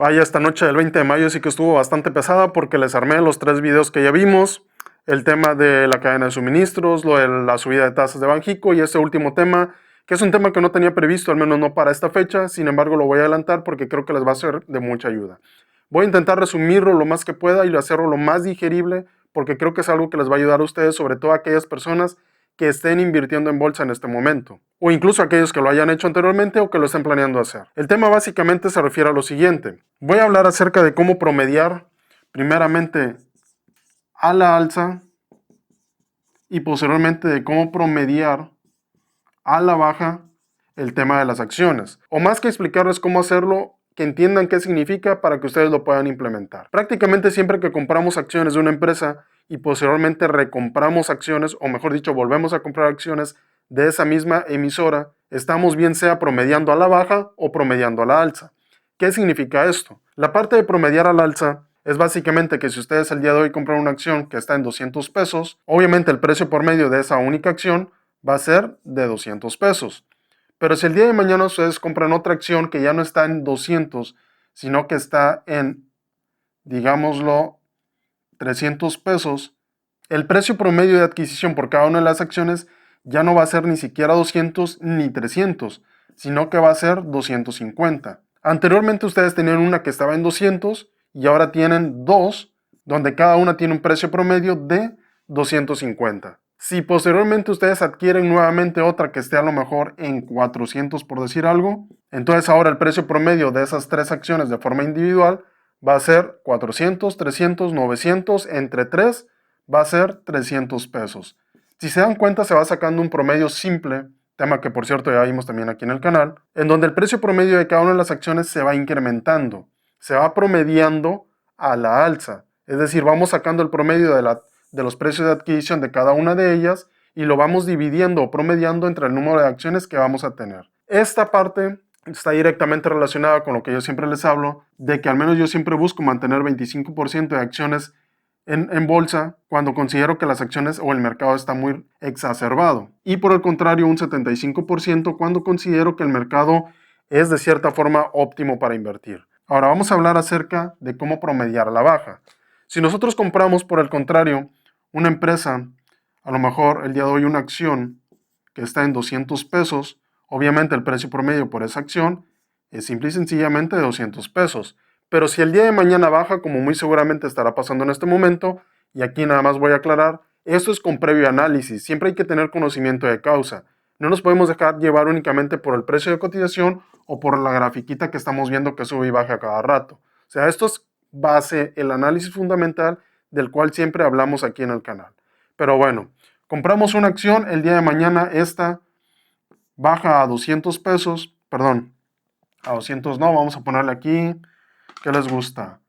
Vaya, esta noche del 20 de mayo sí que estuvo bastante pesada porque les armé los 3 videos que ya vimos. El tema de la cadena de suministros, lo de la subida de tasas de Banxico y este último tema, que es un tema que no tenía previsto, al menos no para esta fecha. Sin embargo, lo voy a adelantar porque creo que les va a ser de mucha ayuda. Voy a intentar resumirlo lo más que pueda y hacerlo lo más digerible porque creo que es algo que les va a ayudar a ustedes, sobre todo a aquellas personas que estén invirtiendo en bolsa en este momento, o incluso aquellos que lo hayan hecho anteriormente o que lo estén planeando hacer. El tema básicamente se refiere a lo siguiente. Voy a hablar acerca de cómo promediar primeramente a la alza y posteriormente de cómo promediar a la baja el tema de las acciones. O más que explicarles cómo hacerlo, que entiendan qué significa para que ustedes lo puedan implementar. Prácticamente siempre que compramos acciones de una empresa y posteriormente recompramos acciones, o mejor dicho, volvemos a comprar acciones de esa misma emisora, estamos bien sea promediando a la baja o promediando a la alza. ¿Qué significa esto? La parte de promediar al alza es básicamente que si ustedes el día de hoy compran una acción que está en 200 pesos, obviamente el precio por medio de esa única acción va a ser de 200 pesos. Pero si el día de mañana ustedes compran otra acción que ya no está en 200, sino que está en, digámoslo, 300 pesos, el precio promedio de adquisición por cada una de las acciones ya no va a ser ni siquiera 200 ni 300, sino que va a ser 250. Anteriormente ustedes tenían una que estaba en 200 y ahora tienen dos, donde cada una tiene un precio promedio de 250. Si posteriormente ustedes adquieren nuevamente otra que esté a lo mejor en 400 por decir algo, entonces ahora el precio promedio de esas tres acciones de forma individual va a ser 400, 300, 900, entre 3 va a ser 300 pesos. Si se dan cuenta se va sacando un promedio simple, tema que por cierto ya vimos también aquí en el canal, en donde el precio promedio de cada una de las acciones se va incrementando, se va promediando a la alza. Es decir, vamos sacando el promedio de los precios de adquisición de cada una de ellas y lo vamos dividiendo o promediando entre el número de acciones que vamos a tener. Esta parte está directamente relacionada con lo que yo siempre les hablo, de que al menos yo siempre busco mantener 25% de acciones en bolsa cuando considero que las acciones o el mercado está muy exacerbado. Y por el contrario, un 75% cuando considero que el mercado es de cierta forma óptimo para invertir. Ahora vamos a hablar acerca de cómo promediar a la baja. Si nosotros compramos, por el contrario, una empresa, a lo mejor el día de hoy una acción que está en 200 pesos, obviamente el precio promedio por esa acción es simple y sencillamente de 200 pesos. Pero si el día de mañana baja, como muy seguramente estará pasando en este momento, y aquí nada más voy a aclarar, esto es con previo análisis, siempre hay que tener conocimiento de causa. No nos podemos dejar llevar únicamente por el precio de cotización o por la grafiquita que estamos viendo que sube y baja a cada rato. O sea, esto es base, el análisis fundamental del cual siempre hablamos aquí en el canal. Pero bueno, compramos una acción, el día de mañana esta baja a 200 pesos, perdón, a 200 no, vamos a ponerle aquí, ¿qué les gusta?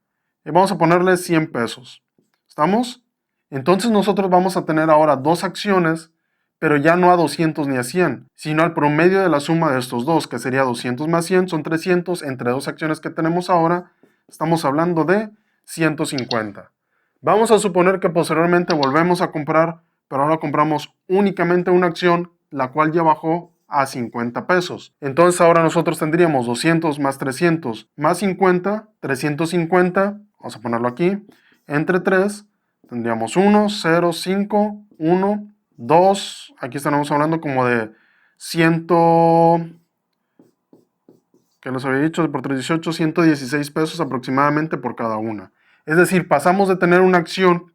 Y vamos a ponerle 100 pesos. ¿Estamos? Entonces nosotros vamos a tener ahora dos acciones, pero ya no a 200 ni a 100, sino al promedio de la suma de estos dos, que sería 200 más 100, son 300, entre dos acciones que tenemos ahora, estamos hablando de 150. Vamos a suponer que posteriormente volvemos a comprar, pero ahora compramos únicamente una acción, la cual ya bajó a 50 pesos. Entonces ahora nosotros tendríamos 200 más 300 más 50, 350, vamos a ponerlo aquí, entre 3, tendríamos 1, 0, 5, 1, 2, aquí estamos hablando como de 100, que les había dicho, por 318, 116 pesos aproximadamente por cada una. Es decir, pasamos de tener una acción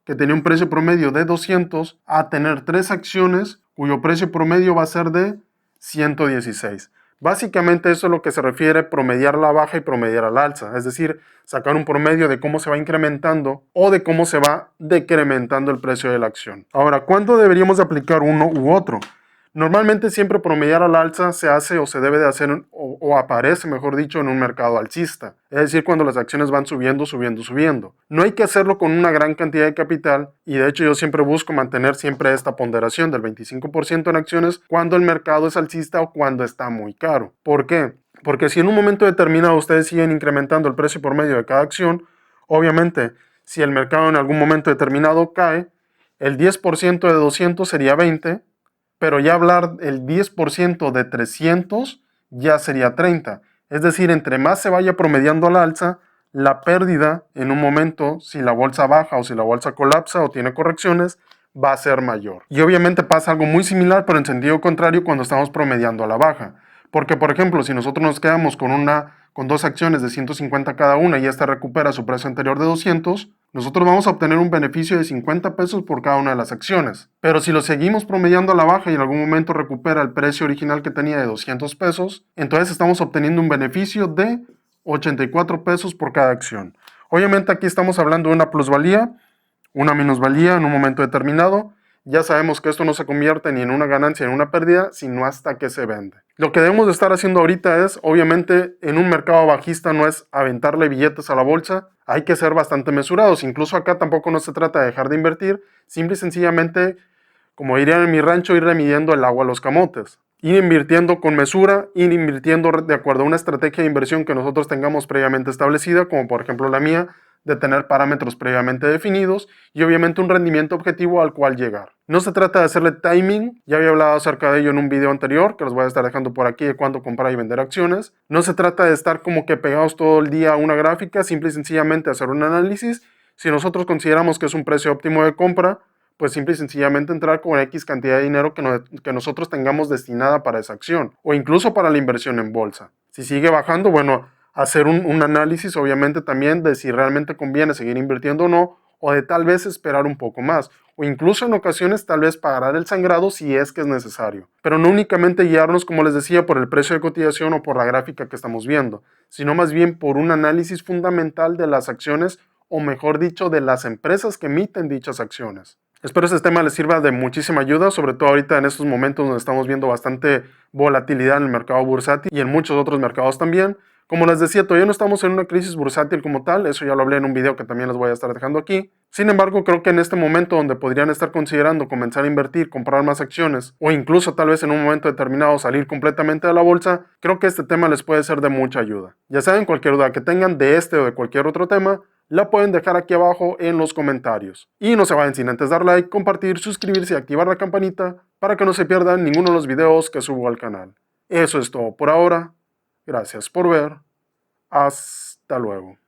que tenía un precio promedio de 200 a tener tres acciones cuyo precio promedio va a ser de 116. Básicamente eso es lo que se refiere a promediar la baja y promediar al alza, es decir, sacar un promedio de cómo se va incrementando o de cómo se va decrementando el precio de la acción. Ahora, ¿cuándo deberíamos de aplicar uno u otro? Normalmente siempre promediar al alza se hace o se debe de hacer o aparece, mejor dicho, en un mercado alcista. Es decir, cuando las acciones van subiendo, subiendo, subiendo. No hay que hacerlo con una gran cantidad de capital y de hecho yo siempre busco mantener siempre esta ponderación del 25% en acciones cuando el mercado es alcista o cuando está muy caro. ¿Por qué? Porque si en un momento determinado ustedes siguen incrementando el precio por medio de cada acción, obviamente si el mercado en algún momento determinado cae, el 10% de 200 sería 20, pero ya hablar el 10% de 300 ya sería 30. Es decir, entre más se vaya promediando al alza, la pérdida en un momento, si la bolsa baja o si la bolsa colapsa o tiene correcciones, va a ser mayor. Y obviamente pasa algo muy similar, pero en sentido contrario cuando estamos promediando a la baja. Porque, por ejemplo, si nosotros nos quedamos con dos acciones de 150 cada una y esta recupera su precio anterior de 200, nosotros vamos a obtener un beneficio de 50 pesos por cada una de las acciones. Pero si lo seguimos promediando a la baja y en algún momento recupera el precio original que tenía de 200 pesos, entonces estamos obteniendo un beneficio de 84 pesos por cada acción. Obviamente aquí estamos hablando de una plusvalía, una minusvalía en un momento determinado. Ya sabemos que esto no se convierte ni en una ganancia ni en una pérdida, sino hasta que se vende. Lo que debemos de estar haciendo ahorita es, obviamente, en un mercado bajista no es aventarle billetes a la bolsa, hay que ser bastante mesurados. Incluso acá tampoco no se trata de dejar de invertir, simple y sencillamente, como dirían en mi rancho, irle midiendo el agua a los camotes. Ir invirtiendo con mesura, ir invirtiendo de acuerdo a una estrategia de inversión que nosotros tengamos previamente establecida, como por ejemplo la mía, de tener parámetros previamente definidos y obviamente un rendimiento objetivo al cual llegar. No se trata de hacerle timing, ya había hablado acerca de ello en un video anterior, que los voy a estar dejando por aquí de cuándo comprar y vender acciones. No se trata de estar como que pegados todo el día a una gráfica, simple y sencillamente hacer un análisis. Si nosotros consideramos que es un precio óptimo de compra, pues simple y sencillamente entrar con X cantidad de dinero que nosotros tengamos destinada para esa acción, o incluso para la inversión en bolsa. Si sigue bajando, bueno, hacer un análisis obviamente también de si realmente conviene seguir invirtiendo o no, o de tal vez esperar un poco más, o incluso en ocasiones tal vez pagar el sangrado si es que es necesario. Pero no únicamente guiarnos, como les decía, por el precio de cotización o por la gráfica que estamos viendo, sino más bien por un análisis fundamental de las acciones, o mejor dicho, de las empresas que emiten dichas acciones. Espero este tema les sirva de muchísima ayuda, sobre todo ahorita en estos momentos donde estamos viendo bastante volatilidad en el mercado bursátil y en muchos otros mercados también. Como les decía, todavía no estamos en una crisis bursátil como tal, eso ya lo hablé en un video que también les voy a estar dejando aquí. Sin embargo, creo que en este momento donde podrían estar considerando comenzar a invertir, comprar más acciones o incluso tal vez en un momento determinado salir completamente de la bolsa, creo que este tema les puede ser de mucha ayuda. Ya saben, cualquier duda que tengan de este o de cualquier otro tema, la pueden dejar aquí abajo en los comentarios. Y no se vayan sin antes dar like, compartir, suscribirse y activar la campanita para que no se pierdan ninguno de los videos que subo al canal. Eso es todo por ahora. Gracias por ver. Hasta luego.